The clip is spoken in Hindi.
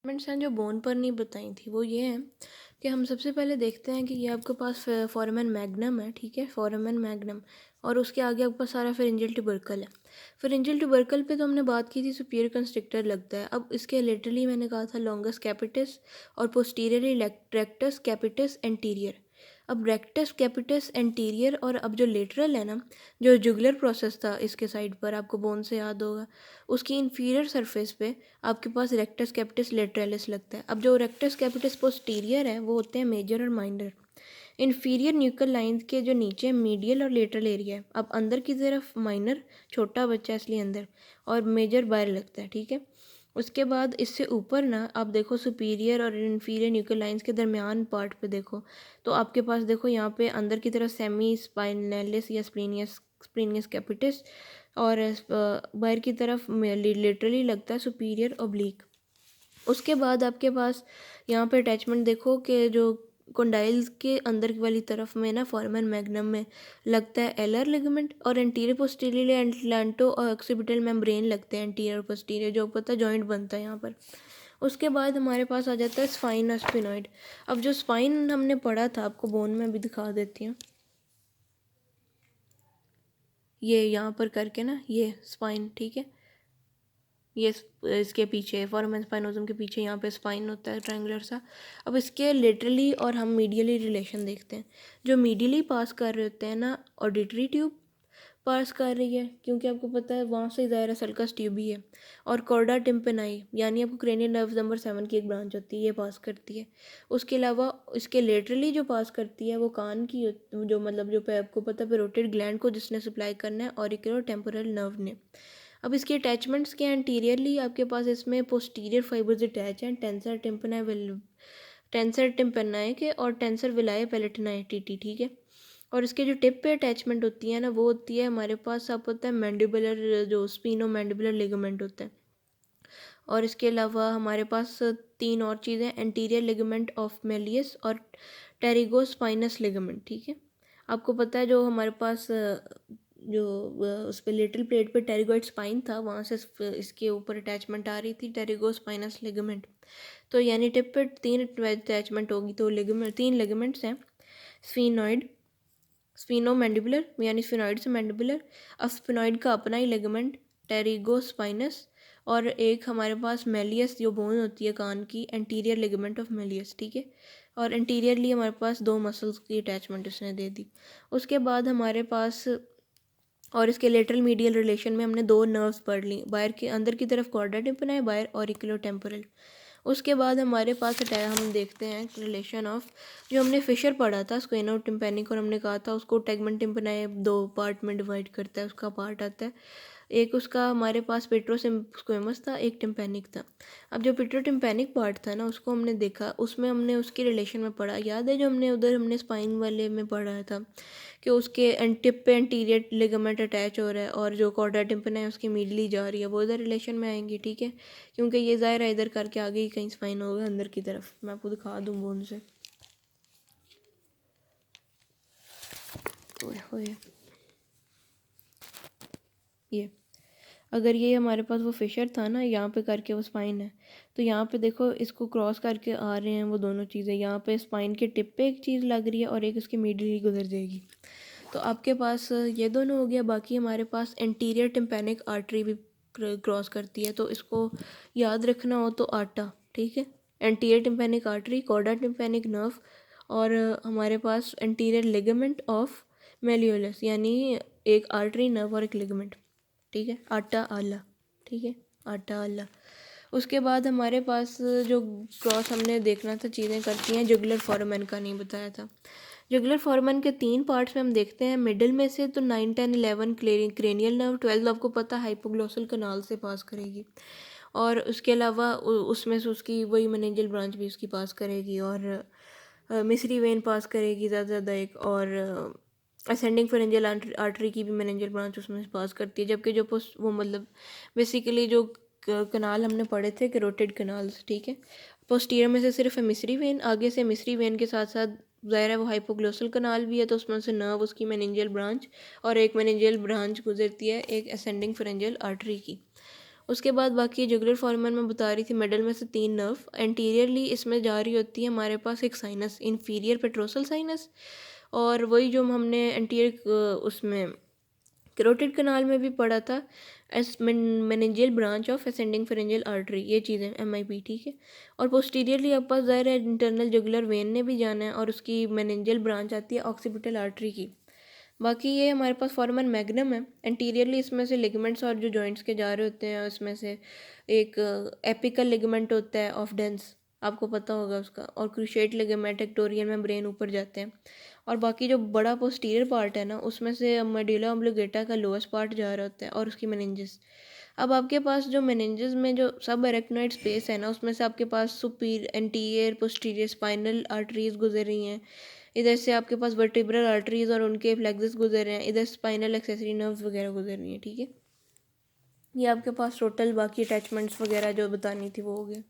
मेंट्स हैं जो बोन पर नहीं बताई थी वो ये है कि हम सबसे पहले देखते हैं कि ये आपके पास फोरामेन मैग्नम है, ठीक है, फोरामेन मैग्नम। और उसके आगे आपके पास सारा फेरिंजियल ट्यूबरकल है। फेरिंजियल ट्यूबरकल पे तो हमने बात की थी सुपीरियर कंस्ट्रिक्टर लगता है। अब इसके लेटरली मैंने कहा था लॉन्गस कैपिटस और पोस्टीरियरली रेक्टस कैपिटस एंटीरियर। अब रेक्टस कैपिटस एंटीरियर और अब जो लेटरल है ना, जो जुगुलर प्रोसेस था इसके साइड पर, आपको बोन से याद होगा, उसकी इंफीरियर सरफेस पे आपके पास रेक्टस कैपिटस लेटरलिस लगता है। अब जो रेक्टस कैपिटस पोस्टीरियर है वो होते हैं मेजर और माइनर। इंफीरियर न्यूक्लियर लाइन के जो नीचे मीडियल और लेटरल एरिया है, अब अंदर की तरफ माइनर छोटा बच्चा इसलिए अंदर, और मेजर बाहर लगता है, ठीक है। उसके बाद इससे ऊपर ना आप देखो सुपीरियर और इन्फीरियर न्यूक्लियर लाइंस के दरमियान पार्ट पे देखो, तो आपके पास देखो यहाँ पे अंदर की तरफ सेमी स्पाइनलिस या स्प्लिनियस कैपिटस, और बाहर की तरफ लिटरली लगता है सुपीरियर ओब्लिक। उसके बाद आपके पास यहाँ पे अटैचमेंट देखो कि जो कोंडाइल्स के अंदर वाली तरफ में ना फोरामेन मैग्नम में लगता है एलर लिगामेंट, और एंटीरियर पोस्टीरियर एटलांटो और ऑक्सीपिटल मेम्ब्रेन लगते हैं एंटीरियर पोस्टीरियर, जो पता है जॉइंट बनता है यहाँ पर। उसके बाद हमारे पास आ जाता है स्पाइन और स्पिनॉइड। अब जो स्पाइन हमने पढ़ा था, आपको बोन में भी दिखा देती हूँ, ये यहाँ पर करके ना, ये स्पाइन, ठीक है, ये इसके पीछे फोरामेन स्पाइनोजम के पीछे यहाँ पे स्पाइन होता है ट्रायंगुलर सा। अब इसके लेटरली और हम मीडियली रिलेशन देखते हैं। जो मीडियली पास कर रहे होते हैं ना, ऑडिटरी ट्यूब पास कर रही है, क्योंकि आपको पता है वहाँ से ज़ायरा सल्कस ट्यूब ही है, और कॉर्डा टिम्पेनाई यानी आपको क्रेनियल नर्व नंबर 7 की एक ब्रांच होती है, ये पास करती है। उसके अलावा इसके लेटरली जो पास करती है वो कान की जो मतलब जो पे आपको पता है पेरोटिड ग्लैंड को जिसने सप्लाई करना है, ऑरिकुलो टेम्पोरल नर्व ने। अब इसके अटैचमेंट्स के एंटीरियरली आपके पास इसमें पोस्टीरियर फाइबर्स अटैच हैं, टेंसर टिम्पेनाई के और टेंसर विलाय पेलेटिनाई टीटी, ठीक है। और इसके जो टिप पे अटैचमेंट होती है ना, वो होती है हमारे पास, आप पता है मैंडिबुलर, जो स्पिनो मैंडिबुलर लिगामेंट होता है। और इसके अलावा हमारे पास तीन और चीज़ें, एंटीरियर लिगामेंट ऑफ मेलियस और टेरिगोस्पाइनस लिगामेंट, ठीक है। आपको पता है जो हमारे पास जो उस पर लिटिल प्लेट पे टेरिगोइड स्पाइन था, वहाँ से इसके ऊपर अटैचमेंट आ रही थी टेरिगोस्पाइनस लिगामेंट। तो यानी टिप पे तीन अटैचमेंट होगी, तो लिगामेंट, तीन लिगामेंट्स हैं, स्फीनॉइड, स्फीनोमैंडिबुलर यानी स्फीनॉइड से मैंडिबुलर। अब स्फीनॉइड का अपना ही लिगामेंट टेरिगोस्पाइनस, और एक हमारे पास मेलियस जो बोन होती है कान की, एंटीरियर लिगामेंट ऑफ मेलियस, ठीक है। और एंटीरियरली हमारे पास दो मसल्स की अटैचमेंट इसने दे दी। उसके बाद हमारे पास, और इसके लेटरल मीडियल रिलेशन में हमने दो नर्व्स पढ़ ली, बाहर के अंदर की तरफ कॉर्डा टिम्पेनाई, बाहर ऑरिकुलो टेम्पोरल। उसके बाद हमारे पास हम देखते हैं रिलेशन ऑफ, जो हमने फिशर पढ़ा था स्क्वेनो टिम्पेनिक, और हमने कहा था उसको टेगमेंट टिम्पेनाई दो पार्ट में डिवाइड करता है, उसका पार्ट आता है एक, उसका हमारे पास पेट्रोस्क्वेमस था, एक टिम्पेनिक था। अब जो पेट्रो टिम्पेनिक पार्ट था ना, उसको हमने देखा, उसमें हमने उसकी रिलेशन में पढ़ा, याद है जो हमने उधर हमने स्पाइन वाले में पढ़ा था कि उसके टिप पे एंटीरियर लिगामेंट अटैच हो रहा है, और जो कॉर्डा टिम्पेनाई है उसकी मीडली जा रही है, वो इधर रिलेशन में आएंगी, ठीक है। क्योंकि ये ज़ाहिर है इधर करके आगे ही कहीं स्पाइन होगा अंदर की तरफ, मैं आपको दिखा दूँ बोन से। ओए ये, अगर ये हमारे पास वो फिशर था ना, यहाँ पे करके वो स्पाइन है, तो यहाँ पे देखो इसको क्रॉस करके आ रहे हैं वो दोनों चीज़ें, यहाँ पे स्पाइन के टिप पे एक चीज़ लग रही है और एक उसकी मिडल ही गुजर जाएगी। तो आपके पास ये दोनों हो गया। बाकी हमारे पास एंटीरियर टिम्पेनिक आर्टरी भी क्रॉस करती है, तो इसको याद रखना हो तो आटा, ठीक है। Anterior tympanic artery, chorda tympanic nerve, और हमारे पास एंटीरियर लिगामेंट ऑफ मेलियोलस, यानी एक आर्टरी, नर्व और एक लिगामेंट, ठीक है। आटा आला, ठीक है, आटा आला। उसके बाद हमारे पास जो क्रॉस हमने देखना था चीज़ें करती हैं, जुगुलर फोरामेन का नहीं बताया था। जुगुलर फोरामेन के तीन पार्ट्स में हम देखते हैं, मिडिल में से तो 9, 10, 11 क्रेनियल नर्व, 12 आपको पता हाइपोग्लोसल कनाल से पास करेगी, और उसके अलावा उसमें से उसकी वही मेनिंजियल ब्रांच भी उसकी पास करेगी, और मिसरी वेन पास करेगी ज़्यादा ज़्यादा एक, और असेंडिंग फेरेंजियल आर्टरी की भी मेनिंजियल ब्रांच उसमें से पास करती है। जबकि जो वो मतलब बेसिकली जो कनाल हमने पढ़े थे कैरोटिड कनाल्स, ठीक है, पोस्टीरियर में से सिर्फ मिसरी वेन, आगे से मिसरी वेन के साथ साथ ज़ाहिर है वो हाइपोग्लोसल कनाल भी है, तो उसमें से नर्व, उसकी मेनिंजियल ब्रांच, और एक मेनिंजियल ब्रांच गुजरती है एक असेंडिंग फेरेंजियल आर्टरी की। उसके बाद बाकी जुगुलर फॉर्मन में बता रही थी, मिडल में से 3 नर्व, एंटीरियरली इसमें जा रही होती है हमारे पास एक साइनस, इन्फीरियर पेट्रोसल साइनस, और वही जो हमने एंटीरियर उसमें कैरोटिड कनाल में भी पढ़ा था, S meningeal branch of ascending pharyngeal artery, ये चीज़ें MIP, ठीक है। और पोस्टीरियरली आपके पास ज़ाहिर है इंटरनल जुगुलर वेन ने भी जाना है, और उसकी मेनिंजियल ब्रांच आती है ऑक्सीपिटल आर्टरी की। बाकी ये हमारे पास फॉर्मन मैग्नम है, एंटीरियरली इसमें से लिगामेंट्स और जो जॉइंट्स के जा रहे होते हैं उसमें से एक एपिकल लिगामेंट होता है ऑफ डेंस, आपको पता होगा उसका, और क्रूशिएट लिगामेंट एक्टोरियल में ब्रेन ऊपर जाते हैं। और बाकी जो बड़ा पोस्टीरियर पार्ट है ना, उसमें से मेडुला ऑब्लिंगेटा का लोएस्ट पार्ट जा रहा होता है, और उसकी मेनिंजेस। अब आपके पास जो मेनिंजेस में जो सब एरेक्नोइड स्पेस है ना, उसमें से आपके पास सुपीर एंटीरियर पोस्टीरियर स्पाइनल आर्टरीज गुजर रही हैं, इधर से आपके पास वर्टिब्रल आर्टरीज और उनके फ्लेक्सस गुजर रहे हैं, इधर स्पाइनल एक्सेसरी नर्व्स वगैरह गुजर रही हैं, ठीक है। ये आपके पास टोटल बाकी अटैचमेंट्स वगैरह जो बतानी थी वो हो गया।